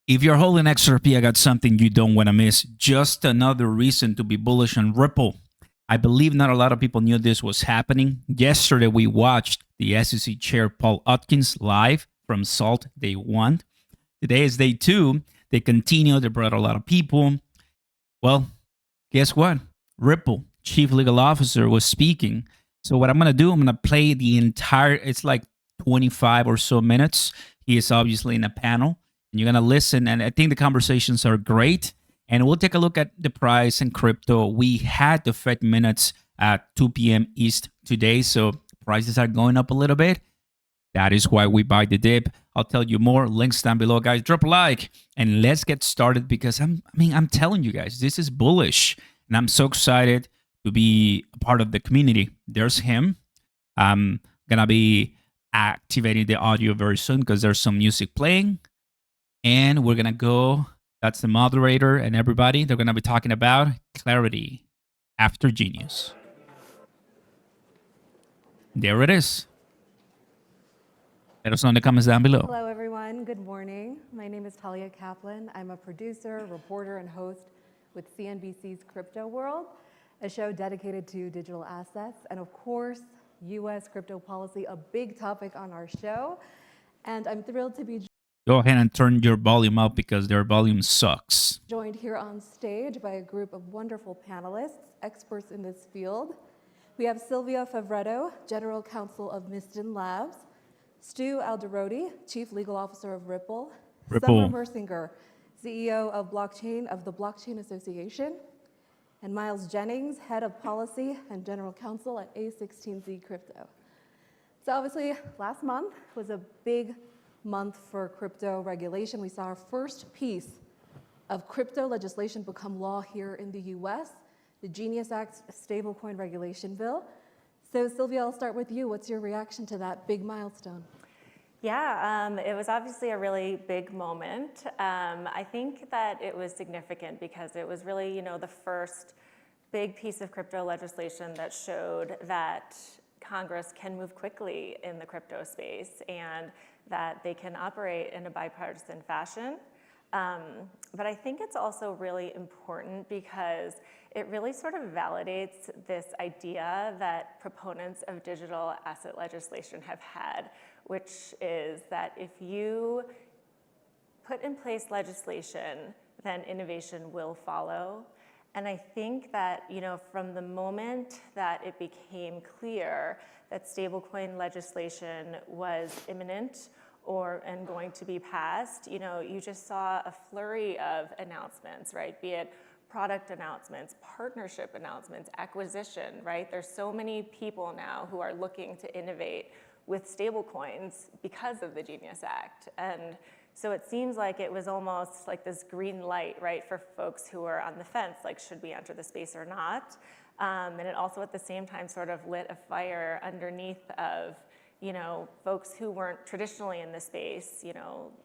If you're holding XRP, I got something you don't want to miss. Just another reason to be bullish on Ripple. I believe not a lot of people knew this was happening. Yesterday, we watched the SEC Chair Paul Atkins live from SALT Day 1. Today is Day 2. They continue. They brought a lot of people. Well, guess what? Ripple, Chief Legal Officer, was speaking. So what I'm going to do, I'm going to play the entire, it's like 25 or so minutes. He is obviously in a panel. And you're going to listen, and I think the conversations are great. And we'll take a look at the price and crypto. We had the Fed minutes at 2 p.m. East today, so prices are going up a little bit. That is why we buy the dip. I'll tell you more. Links down below, guys. Drop a like, and let's get started because I'm telling you guys, this is bullish, and I'm so excited to be a part of the community. There's him. I'm gonna be activating the audio very soon because there's some music playing. And we're going to go, that's the moderator and everybody. They're going to be talking about clarity after Genius. There it is. Let us know in the comments down below. Hello, everyone. Good morning. My name is Talia Kaplan. I'm a producer, reporter, and host with CNBC's Crypto World, a show dedicated to digital assets and, of course, U.S. crypto policy, a big topic on our show. And I'm thrilled to be go ahead and turn your volume up because their volume sucks. Joined here on stage by a group of wonderful panelists, experts in this field. We have Silvia Favretto, General Counsel of Miston Labs, Stu Alderodi, Chief Legal Officer of Ripple, Summer Mersinger, CEO of the Blockchain Association, and Miles Jennings, Head of Policy and General Counsel at A16Z Crypto. So obviously, last month was a big month for crypto regulation. We saw our first piece of crypto legislation become law here in the US, the Genius Act stablecoin regulation bill. So Sylvia, I'll start with you. What's your reaction to that big milestone? Yeah, it was obviously a really big moment. I think that it was significant because it was really, the first big piece of crypto legislation that showed that Congress can move quickly in the crypto space and that they can operate in a bipartisan fashion. But I think it's also really important because it really sort of validates this idea that proponents of digital asset legislation have had, which is that if you put in place legislation, then innovation will follow. And I think that, from the moment that it became clear that stablecoin legislation was imminent and going to be passed, you just saw a flurry of announcements, right? Be it product announcements, partnership announcements, acquisition, right? There's so many people now who are looking to innovate with stablecoins because of the Genius Act. And so it seems like it was almost like this green light, right, for folks who are on the fence, like, should we enter the space or not? And it also at the same time sort of lit a fire underneath of, folks who weren't traditionally in the space,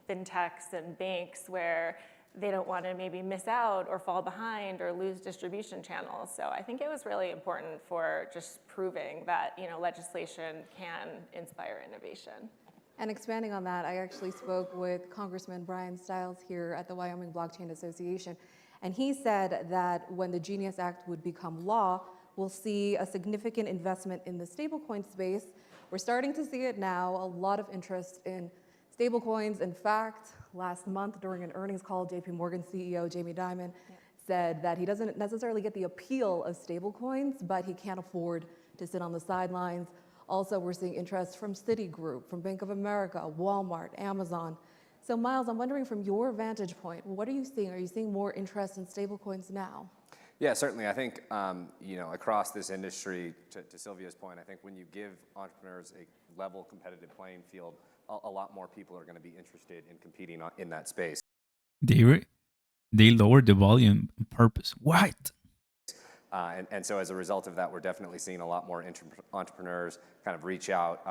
fintechs and banks where they don't want to maybe miss out or fall behind or lose distribution channels. So I think it was really important for just proving that, legislation can inspire innovation. And expanding on that, I actually spoke with Congressman Brian Stiles here at the Wyoming Blockchain Association, and he said that when the Genius Act would become law, we'll see a significant investment in the stablecoin space. We're starting to see it now, a lot of interest in stablecoins. In fact, last month during an earnings call, JP Morgan CEO Jamie Dimon said that he doesn't necessarily get the appeal of stablecoins, but he can't afford to sit on the sidelines. Also, we're seeing interest from Citigroup, from Bank of America, Walmart, Amazon. So Miles, I'm wondering from your vantage point, what are you seeing? Are you seeing more interest in stablecoins now? Yeah, certainly. I think, across this industry, to Sylvia's point, I think when you give entrepreneurs a level competitive playing field, a lot more people are going to be interested in competing in that space. They lowered the volume on purpose. What? And so as a result of that, we're definitely seeing a lot more entrepreneurs kind of reach out,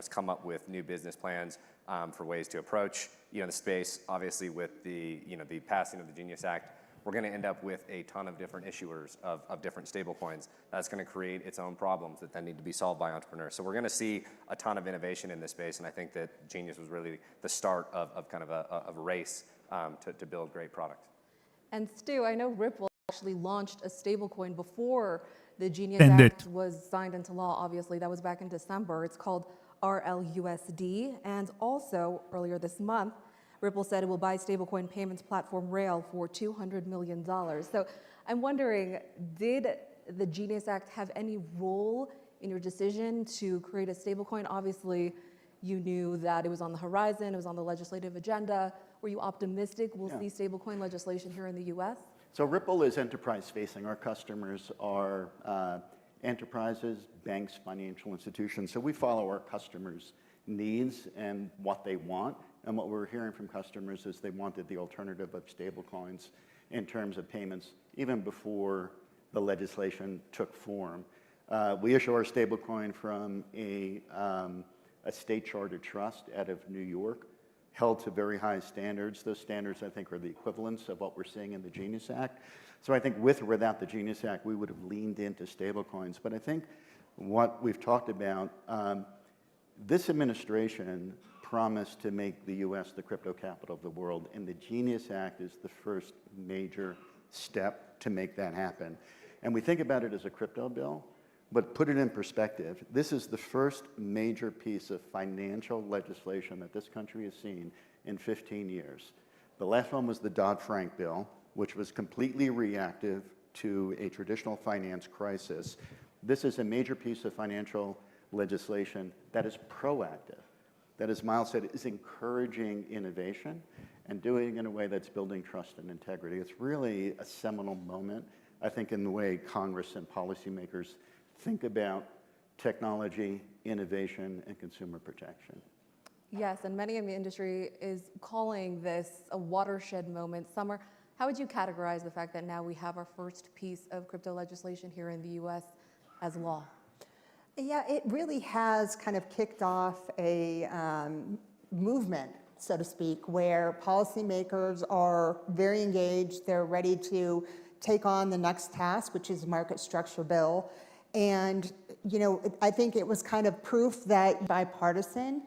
come up with new business plans for ways to approach, the space. Obviously, with the passing of the Genius Act, we're going to end up with a ton of different issuers of different stablecoins. That's going to create its own problems that then need to be solved by entrepreneurs. So we're going to see a ton of innovation in this space, and I think that Genius was really the start of kind of a race to build great product. And Stu, I know Ripple actually launched a stablecoin before the Genius And Act was signed into law. Obviously, that was back in December. It's called RLUSD. And also, earlier this month, Ripple said it will buy stablecoin payments platform Rail for $200 million. So I'm wondering, did the Genius Act have any role in your decision to create a stablecoin? Obviously, you knew that it was on the horizon, it was on the legislative agenda. Were you optimistic we'll see stablecoin legislation here in the US? So Ripple is enterprise facing. Our customers are enterprises, banks, financial institutions. So we follow our customers' needs and what they want. And what we're hearing from customers is they wanted the alternative of stablecoins in terms of payments, even before the legislation took form. We issue our stablecoin from a state chartered trust out of New York, held to very high standards. Those standards, I think, are the equivalents of what we're seeing in the Genius Act. So I think with or without the Genius Act, we would have leaned into stablecoins. But I think what we've talked about, this administration promised to make the US the crypto capital of the world, and the Genius Act is the first major step to make that happen. And we think about it as a crypto bill, but put it in perspective. This is the first major piece of financial legislation that this country has seen in 15 years. The last one was the Dodd-Frank bill, which was completely reactive to a traditional finance crisis. This is a major piece of financial legislation that is proactive, that, as Miles said, is encouraging innovation and doing it in a way that's building trust and integrity. It's really a seminal moment, I think, in the way Congress and policymakers think about technology, innovation, and consumer protection. Yes, and many in the industry is calling this a watershed moment. Summer, how would you categorize the fact that now we have our first piece of crypto legislation here in the US as law? Yeah, it really has kind of kicked off a movement, so to speak, where policymakers are very engaged. They're ready to take on the next task, which is market structure bill. And, you know, I think it was kind of proof that bipartisan,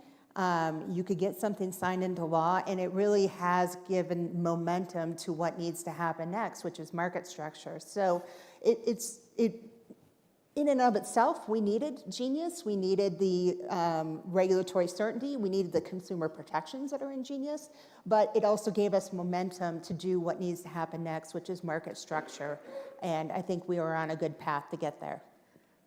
you could get something signed into law, and it really has given momentum to what needs to happen next, which is market structure. So in and of itself, we needed Genius. We needed the regulatory certainty. We needed the consumer protections that are in Genius. But it also gave us momentum to do what needs to happen next, which is market structure. And I think we are on a good path to get there.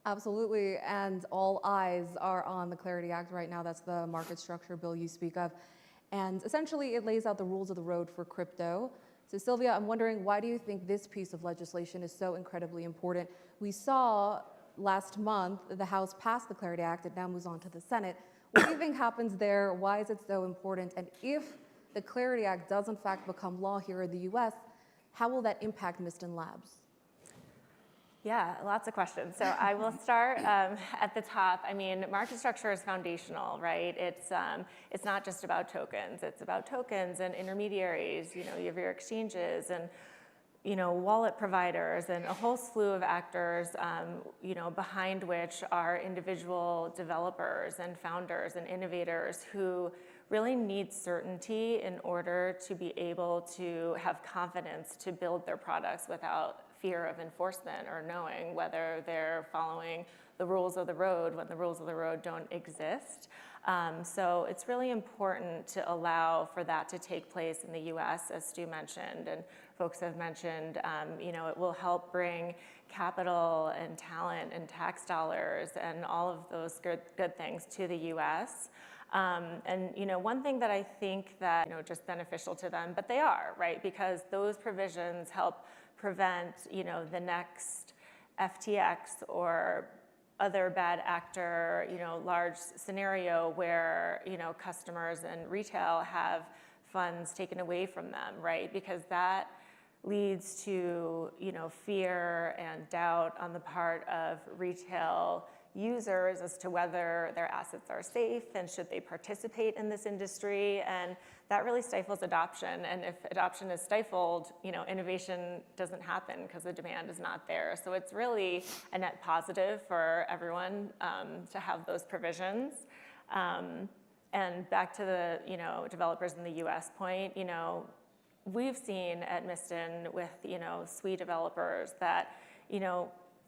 Absolutely, and all eyes are on the Clarity Act right now. That's the market structure bill you speak of. And essentially, it lays out the rules of the road for crypto. So Sylvia, I'm wondering, why do you think this piece of legislation is so incredibly important? We saw last month the House passed the Clarity Act. It now moves on to the Senate. What do you think happens there? Why is it so important? And if the Clarity Act does in fact become law here in the US, how will that impact Miston Labs? Yeah, lots of questions. So I will start at the top. I mean, market structure is foundational, right? It's not just about tokens. It's about tokens and intermediaries. You know, you have your exchanges and, you know, wallet providers and a whole slew of actors, you know, behind which are individual developers and founders and innovators who really need certainty in order to be able to have confidence to build their products without fear of enforcement or knowing whether they're following the rules of the road when the rules of the road don't exist. So it's really important to allow for that to take place in the US, as Stu mentioned, and folks have mentioned. You know, it will help bring capital and talent and tax dollars and all of those good things to the US. And, you know, one thing that I think that, you know, just beneficial to them, but they are, right? Because those provisions help prevent, you know, the next FTX or other bad actor, you know, large scenario where, you know, customers and retail have funds taken away from them, right? Because that leads to, you know, fear and doubt on the part of retail users as to whether their assets are safe and should they participate in this industry, and that really stifles adoption. And if adoption is stifled, you know, innovation doesn't happen because the demand is not there. So it's really a net positive for everyone to have those provisions. And back to the, you know, developers in the US point, you know, we've seen at Miston with, SWE developers that,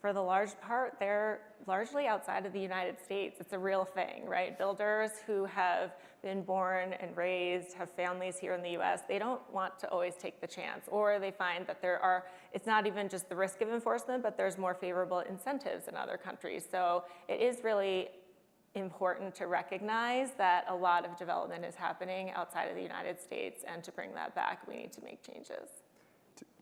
for the large part, they're largely outside of the United States. It's a real thing, right? Builders who have been born and raised, have families here in the US, they don't want to always take the chance, or they find that it's not even just the risk of enforcement, but there's more favorable incentives in other countries. So it is really important to recognize that a lot of development is happening outside of the United States, and to bring that back, we need to make changes.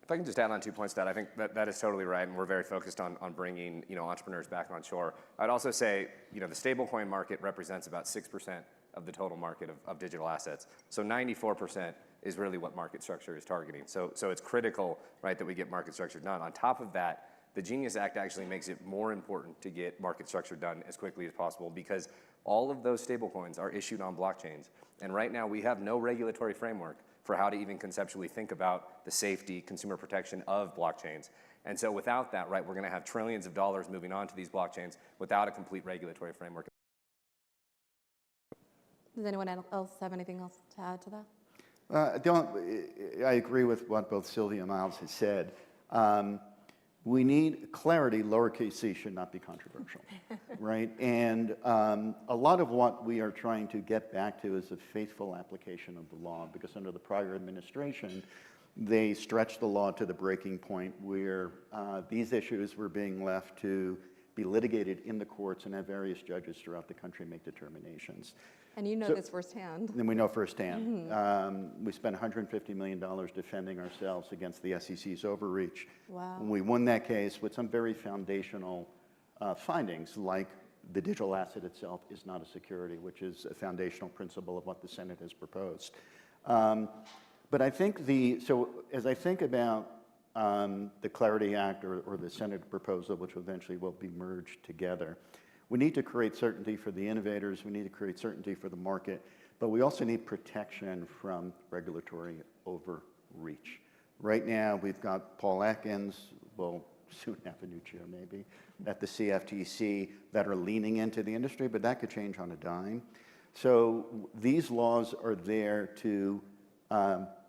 If I can just add on 2 points to that, I think that is totally right, and we're very focused on bringing entrepreneurs back on shore. I'd also say the stablecoin market represents about 6% of the total market of digital assets. So 94% is really what market structure is targeting. So it's critical, right, that we get market structure done. On top of that, the Genius Act actually makes it more important to get market structure done as quickly as possible, because all of those stablecoins are issued on blockchains. And right now we have no regulatory framework for how to even conceptually think about the safety, consumer protection of blockchains. And so without that, right, we're going to have trillions of dollars moving on to these blockchains without a complete regulatory framework. Does anyone else have anything else to add to that? I agree with what both Sylvia and Miles have said. We need clarity. Lowercase c should not be controversial, right? And a lot of what we are trying to get back to is a faithful application of the law, because under the prior administration, they stretched the law to the breaking point where these issues were being left to be litigated in the courts and have various judges throughout the country make determinations. And you know this firsthand. And we know firsthand. We spent $150 million defending ourselves against the SEC's overreach. Wow. And we won that case with some very foundational findings, like the digital asset itself is not a security, which is a foundational principle of what the Senate has proposed. But I think so as I think about the Clarity Act or the Senate proposal, which eventually will be merged together, we need to create certainty for the innovators, we need to create certainty for the market, but we also need protection from regulatory overreach. Right now, we've got Paul Atkins, we'll soon have a new chair maybe, at the CFTC that are leaning into the industry, but that could change on a dime. So these laws are there to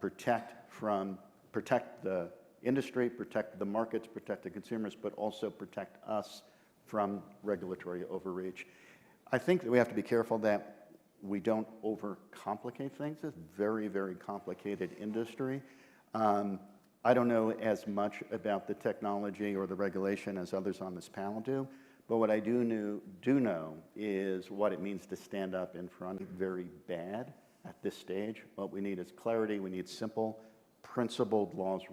protect the industry, protect the markets, protect the consumers, but also protect us from regulatory overreach. I think that we have to be careful that we don't overcomplicate things. It's a very, very complicated industry. I don't know as much about the technology or the regulation as others on this panel do, but what I do know is what it means to stand up in front of very bad at this stage. What we need is clarity. We need simple, principled laws,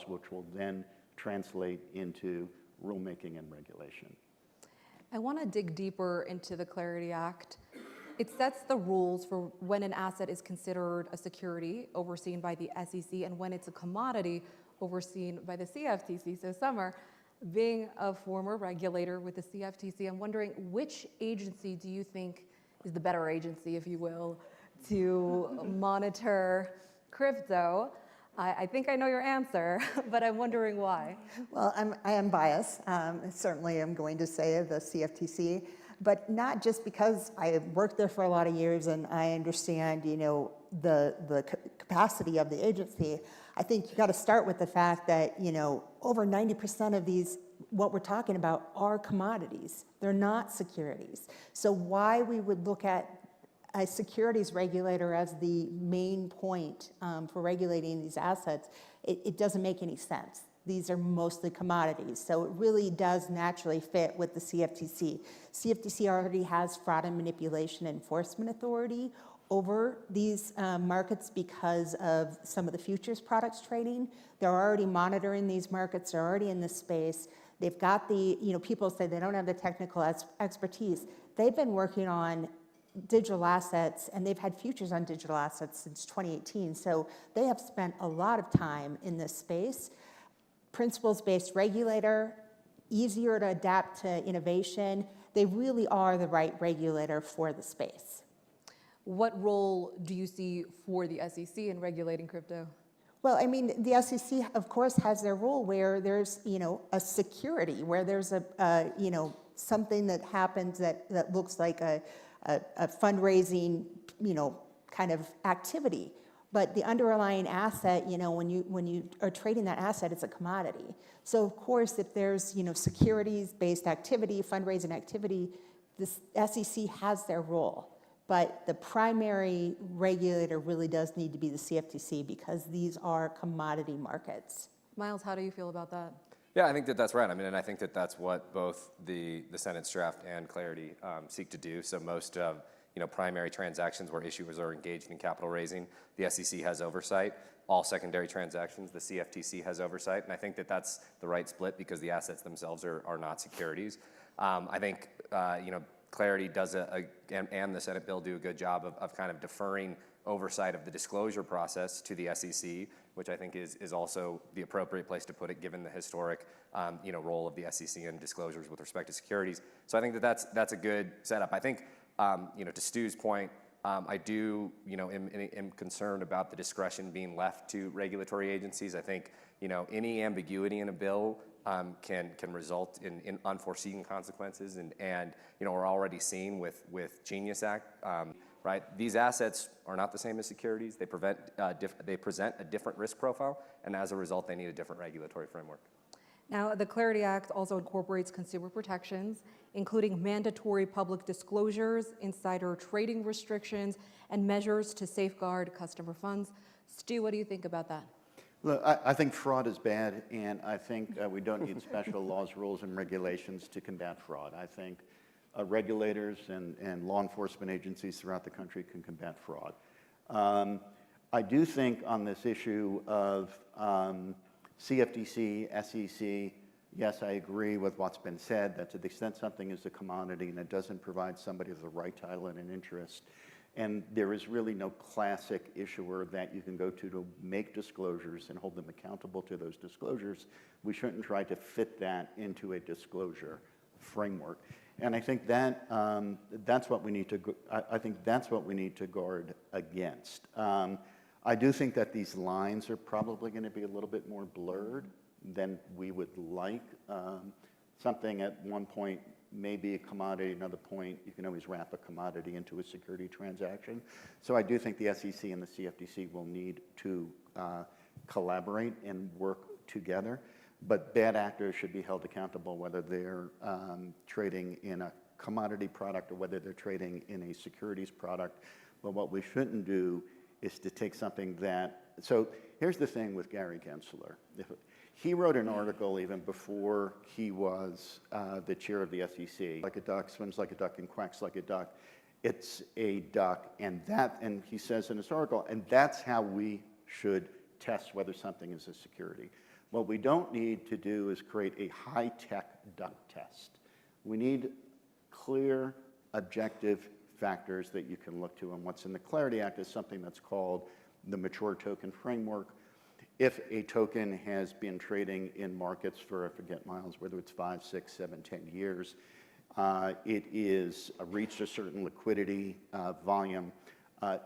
which will then translate into rulemaking and regulation. I want to dig deeper into the Clarity Act. It sets the rules for when an asset is considered a security overseen by the SEC and when it's a commodity overseen by the CFTC. So Summer, being a former regulator with the CFTC, I'm wondering which agency do you think is the better agency, if you will, to monitor crypto? I think I know your answer, but I'm wondering why. Well, I am biased. Certainly I'm going to say the CFTC, but not just because I worked there for a lot of years and I understand, the capacity of the agency. I think you got to start with the fact that, over 90% of these, what we're talking about, are commodities. They're not securities. So why we would look at a securities regulator as the main point for regulating these assets, it doesn't make any sense. These are mostly commodities, so it really does naturally fit with the CFTC. CFTC already has fraud and manipulation enforcement authority over these markets because of some of the futures products trading. They're already monitoring these markets, they're already in this space. They've got people say they don't have the technical expertise. They've been working on digital assets, and they've had futures on digital assets since 2018. So they have spent a lot of time in this space. Principles-based regulator, easier to adapt to innovation. They really are the right regulator for the space. What role do you see for the SEC in regulating crypto? Well, I mean, the SEC, of course, has their role where there's, a security, where there's something that happens that looks like a fundraising, kind of activity. But the underlying asset, when you are trading that asset, it's a commodity. So of course, if there's, securities-based activity, fundraising activity, the SEC has their role. But the primary regulator really does need to be the CFTC because these are commodity markets. Miles, how do you feel about that? Yeah, I think that that's right. I mean, and I think that that's what both the Senate's draft and Clarity seek to do. So most of primary transactions where issuers are engaged in capital raising, the SEC has oversight. All secondary transactions, the CFTC has oversight. And I think that that's the right split because the assets themselves are not securities. I think, Clarity does and the Senate bill do a good job of kind of deferring oversight of the disclosure process to the SEC, which I think is also the appropriate place to put it given the historic role of the SEC in disclosures with respect to securities. So I think that that's a good setup. I think to Stu's point, I do am concerned about the discretion being left to regulatory agencies. I think any ambiguity in a bill can result in unforeseen consequences, and we're already seeing with Genius Act, right? These assets are not the same as securities. They present a different risk profile, and as a result, they need a different regulatory framework. Now, the Clarity Act also incorporates consumer protections, including mandatory public disclosures, insider trading restrictions, and measures to safeguard customer funds. Stu, what do you think about that? Look, I think fraud is bad, and I think we don't need special laws, rules, and regulations to combat fraud. I think regulators and law enforcement agencies throughout the country can combat fraud. I do think on this issue of CFTC, SEC, yes, I agree with what's been said, that to the extent something is a commodity and it doesn't provide somebody with the right title and an interest, and there is really no classic issuer that you can go to make disclosures and hold them accountable to those disclosures, we shouldn't try to fit that into a disclosure framework. And I think that that's what we need to guard against. I do think that these lines are probably going to be a little bit more blurred than we would like. Something at one point may be a commodity, another point you can always wrap a commodity into a security transaction. So I do think the SEC and the CFTC will need to collaborate and work together. But bad actors should be held accountable whether they're trading in a commodity product or whether they're trading in a securities product. But what we shouldn't do is to take something that, so here's the thing with Gary Gensler. He wrote an article even before he was the chair of the SEC, like a duck, swims like a duck and quacks like a duck. It's a duck, and he says in his article, and that's how we should test whether something is a security. What we don't need to do is create a high-tech duck test. We need clear, objective factors that you can look to, and what's in the Clarity Act is something that's called the mature token framework. If a token has been trading in markets for, I forget, Miles, whether it's 5, 6, 7, 10 years, it is reached a certain liquidity volume.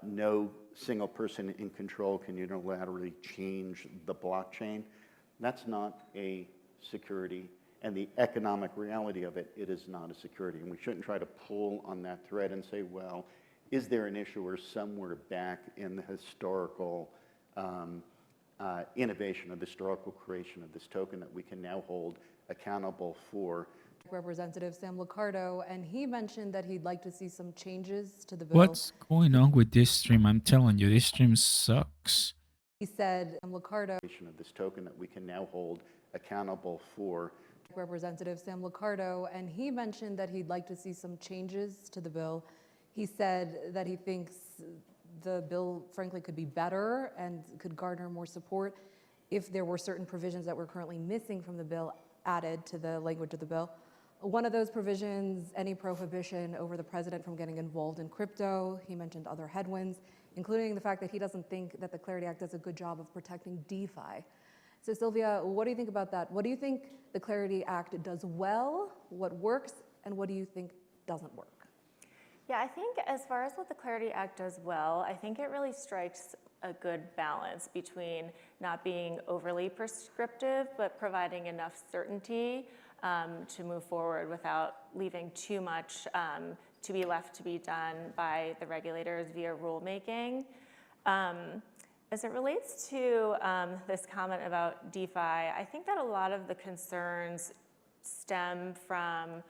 No single person in control can unilaterally change the blockchain. That's not a security. And the economic reality of it, it is not a security. And we shouldn't try to pull on that thread and say, well, is there an issuer somewhere back in the historical innovation of the historical creation of this token that we can now hold accountable for? Representative Sam Liccardo, and he mentioned that he'd like to see some changes to the bill. What's going on with this stream? I'm telling you, this stream sucks. He said, Liccardo, of this token that we can now hold accountable for. Representative Sam Liccardo, and he mentioned that he'd like to see some changes to the bill. He said that he thinks the bill, frankly, could be better and could garner more support if there were certain provisions that were currently missing from the bill added to the language of the bill. One of those provisions, any prohibition over the president from getting involved in crypto. He mentioned other headwinds, including the fact that he doesn't think that the Clarity Act does a good job of protecting DeFi. So Sylvia, what do you think about that? What do you think the Clarity Act does well, what works, and what do you think doesn't work? Yeah, I think as far as what the Clarity Act does well, I think it really strikes a good balance between not being overly prescriptive, but providing enough certainty to move forward without leaving too much to be left to be done by the regulators via rulemaking. As it relates to this comment about DeFi, I think that a lot of the concerns stem from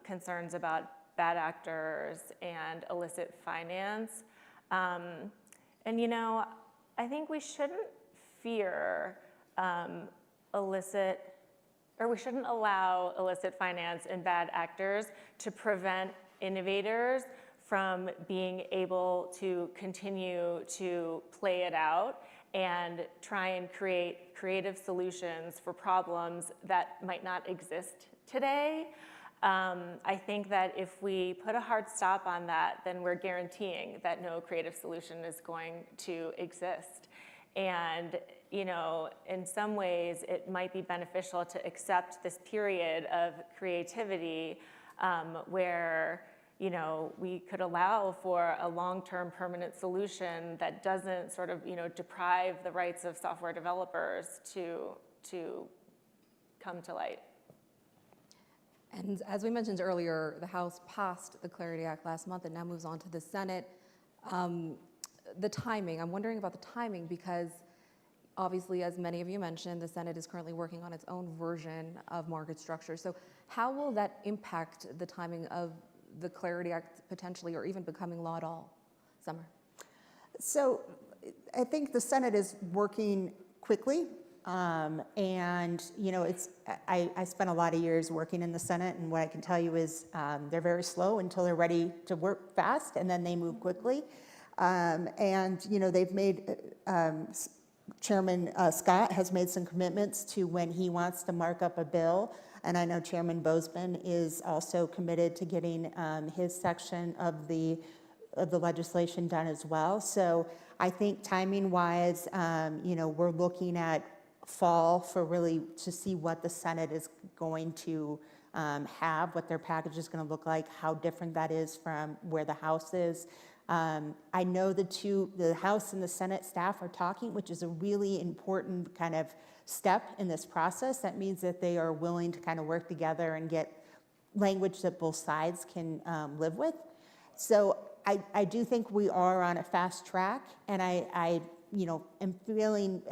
concerns about bad actors and illicit finance. And, you know, I think we shouldn't fear we shouldn't allow illicit finance and bad actors to prevent innovators from being able to continue to play it out and try and create creative solutions for problems that might not exist today. I think that if we put a hard stop on that, then we're guaranteeing that no creative solution is going to exist. And, you know, in some ways, it might be beneficial to accept this period of creativity where, you know, we could allow for a long-term permanent solution that doesn't sort of, you know, deprive the rights of software developers to come to light. And as we mentioned earlier, the House passed the Clarity Act last month and now moves on to the Senate. The timing, I'm wondering about the timing because obviously, as many of you mentioned, the Senate is currently working on its own version of market structure. So how will that impact the timing of the Clarity Act potentially or even becoming law at all? Summer. So I think the Senate is working quickly. And, you know, I spent a lot of years working in the Senate, and what I can tell you is they're very slow until they're ready to work fast, and then they move quickly. And, you know, they've made, Chairman Scott has made some commitments to when he wants to mark up a bill, and I know Chairman Bozeman is also committed to getting his section of the legislation done as well. So I think timing-wise, you know, we're looking at fall for really to see what the Senate is going to have, what their package is going to look like, how different that is from where the House is. I know the House and the Senate staff are talking, which is a really important kind of step in this process. That means that they are willing to kind of work together and get language that both sides can live with. So I do think we are on a fast track, and I you know, am feeling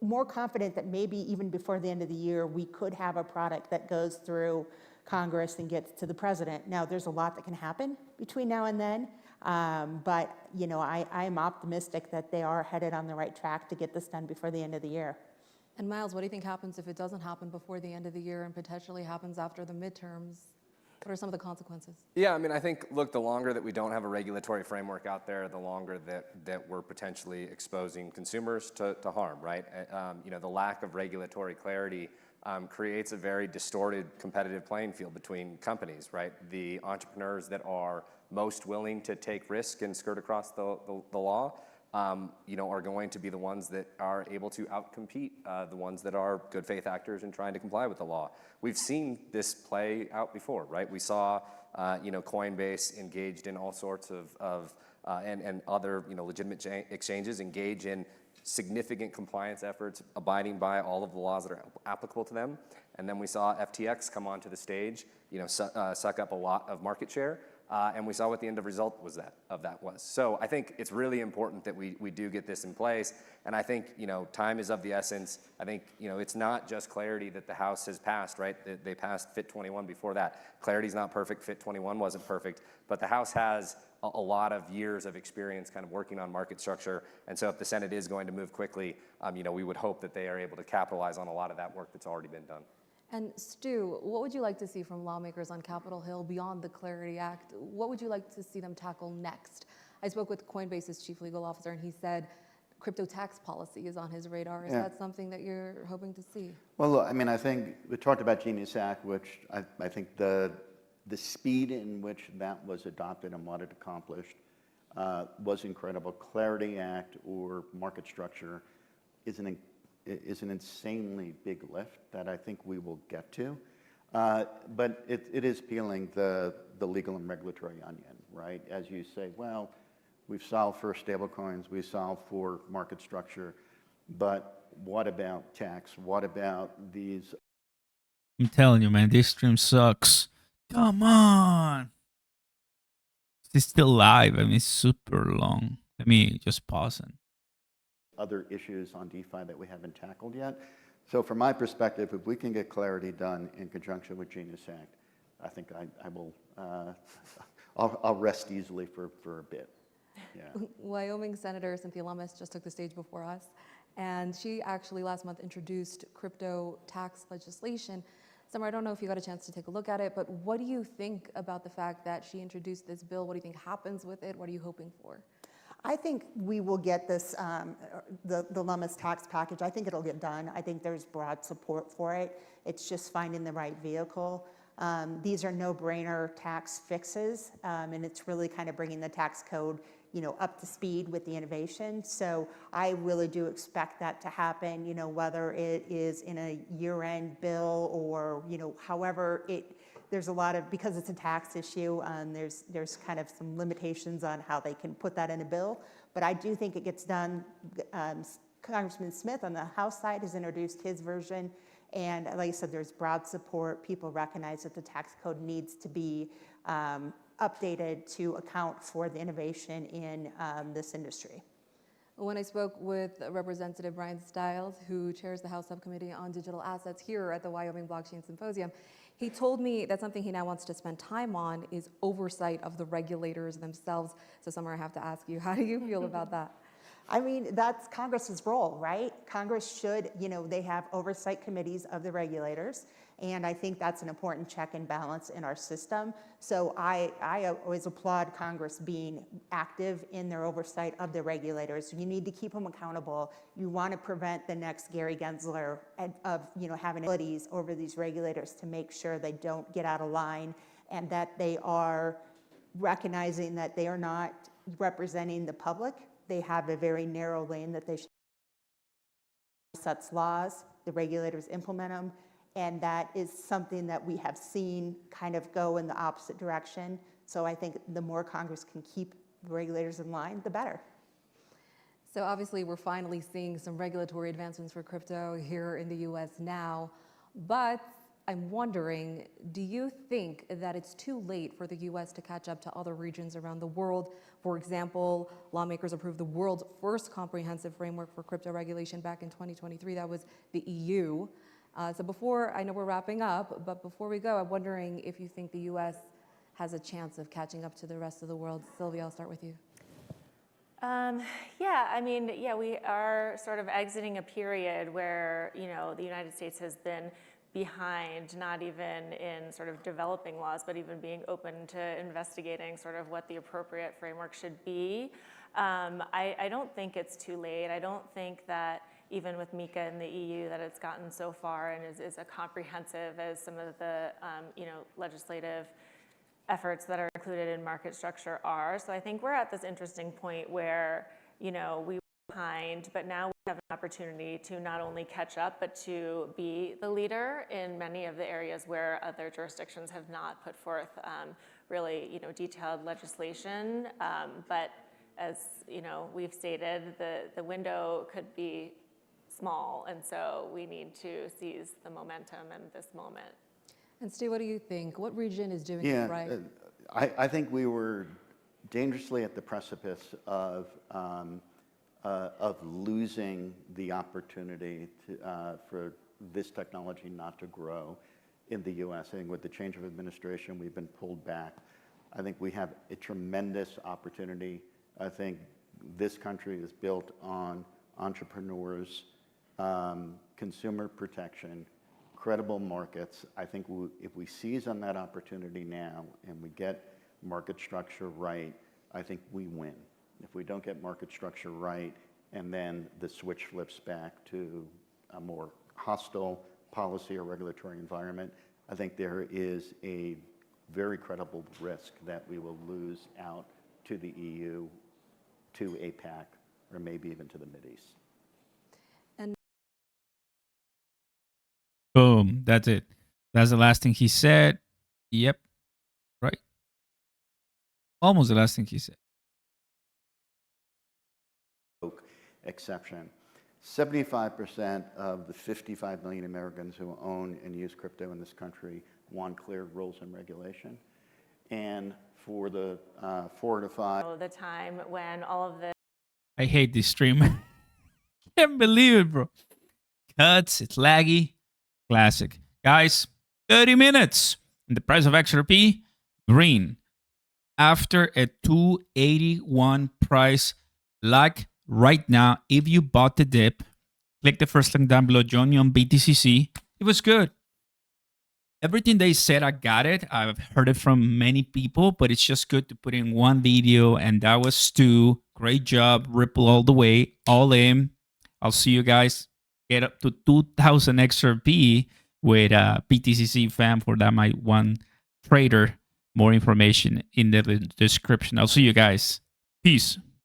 more confident that maybe even before the end of the year, we could have a product that goes through Congress and gets to the president. Now, there's a lot that can happen between now and then, but you know, I am optimistic that they are headed on the right track to get this done before the end of the year. And Miles, what do you think happens if it doesn't happen before the end of the year and potentially happens after the midterms? What are some of the consequences? Yeah, I mean, I think, look, the longer that we don't have a regulatory framework out there, the longer that we're potentially exposing consumers to harm, right? You know, the lack of regulatory clarity creates a very distorted competitive playing field between companies, right? The entrepreneurs that are most willing to take risk and skirt across the law, you know, are going to be the ones that are able to outcompete the ones that are good faith actors and trying to comply with the law. We've seen this play out before, right? We saw, you know, Coinbase engaged in all sorts of and other, you know, legitimate exchanges engage in significant compliance efforts, abiding by all of the laws that are applicable to them. And then we saw FTX come onto the stage, you know, suck up a lot of market share. And we saw what the end of result was of that was. So I think it's really important that we do get this in place. And I think, you know, time is of the essence. I think, you know, it's not just Clarity that the House has passed, right? They passed Fit 21 before that. Clarity's not perfect. Fit 21 wasn't perfect. But the House has a lot of years of experience kind of working on market structure. And so if the Senate is going to move quickly, you know, we would hope that they are able to capitalize on a lot of that work that's already been done. And Stu, what would you like to see from lawmakers on Capitol Hill beyond the Clarity Act? What would you like to see them tackle next? I spoke with Coinbase's chief legal officer, and he said crypto tax policy is on his radar. Is that something that you're hoping to see? Well, look, I mean, I think we talked about Genius Act, which I think the speed in which that was adopted and what it accomplished was incredible. Clarity Act or market structure is an insanely big lift that I think we will get to. But it is peeling the legal and regulatory onion, right? As you say, well, we've solved for stablecoins, we solved for market structure, but what about tax? What about these? I'm telling you, man, this stream sucks. Come on. It's still live. I mean, it's super long. Let me just pause it. other issues on DeFi that we haven't tackled yet. So from my perspective, if we can get clarity done in conjunction with Genius Act, I think I will, I'll rest easily for a bit. Yeah. Wyoming Senator Cynthia Lummis just took the stage before us, and she actually last month introduced crypto tax legislation. Summer, I don't know if you got a chance to take a look at it, but what do you think about the fact that she introduced this bill? What do you think happens with it? What are you hoping for? I think we will get this, the Lummis tax package. I think it'll get done. I think there's broad support for it. It's just finding the right vehicle. These are no-brainer tax fixes, and it's really kind of bringing the tax code, up to speed with the innovation. So I really do expect that to happen, whether it is in a year-end bill or, however there's a lot of, because it's a tax issue, there's kind of some limitations on how they can put that in a bill. But I do think it gets done. Congressman Smith on the House side has introduced his version. And like I said, there's broad support. People recognize that the tax code needs to be updated to account for the innovation in this industry. When I spoke with Representative Brian Stiles, who chairs the House Subcommittee on Digital Assets here at the Wyoming Blockchain Symposium, he told me that something he now wants to spend time on is oversight of the regulators themselves. So Summer, I have to ask you, how do you feel about that? I mean, that's Congress's role, right? Congress should, they have oversight committees of the regulators, and I think that's an important check and balance in our system. So I always applaud Congress being active in their oversight of the regulators. You need to keep them accountable. You want to prevent the next Gary Gensler of, having abilities over these regulators to make sure they don't get out of line and that they are recognizing that they are not representing the public. They have a very narrow lane that they sets laws, the regulators implement them, and that is something that we have seen kind of go in the opposite direction. So I think the more Congress can keep the regulators in line, the better. So obviously we're finally seeing some regulatory advancements for crypto here in the US now, but I'm wondering, do you think that it's too late for the US to catch up to other regions around the world? For example, lawmakers approved the world's first comprehensive framework for crypto regulation back in 2023. That was the EU. So before, I know we're wrapping up, but before we go, I'm wondering if you think the US has a chance of catching up to the rest of the world. Sylvia, I'll start with you. We are sort of exiting a period where, the United States has been behind, not even in sort of developing laws, but even being open to investigating sort of what the appropriate framework should be. I don't think it's too late. I don't think that even with MiCA and the EU that it's gotten so far and is as comprehensive as some of the legislative efforts that are included in market structure are. So I think we're at this interesting point where, we were behind, but now we have an opportunity to not only catch up, but to be the leader in many of the areas where other jurisdictions have not put forth really, detailed legislation. But as we've stated, the window could be small, and so we need to seize the momentum in this moment. And Stu, what do you think? What region is doing it right? I think we were dangerously at the precipice of losing the opportunity for this technology not to grow in the U.S. I think with the change of administration, we've been pulled back. I think we have a tremendous opportunity. I think this country is built on entrepreneurs, consumer protection, credible markets. I think if we seize on that opportunity now and we get market structure right, I think we win. If we don't get market structure right and then the switch flips back to a more hostile policy or regulatory environment, I think there is a very credible risk that we will lose out to the EU, to APAC, or maybe even to the Mideast. Boom. That's it. That's the last thing he said. Yep. Right. Almost the last thing he said. Exception. 75% of the 55 million Americans who own and use crypto in this country want clear rules and regulation. And for the 4 to 5... The time when all of the... I hate this stream. can't believe it, bro. Cuts, it's laggy. Classic. Guys, 30 minutes. And the price of XRP, green. After a 281 price, like right now, if you bought the dip, click the first link down below, join me on BTCC. It was good. Everything they said, I got it. I've heard it from many people, but it's just good to put in one video. And that was Stu. Great job. Ripple all the way, all in. I'll see you guys. Get up to 2,000 XRP with BTCC fam for that my one trader. More information in the description. I'll see you guys. Peace.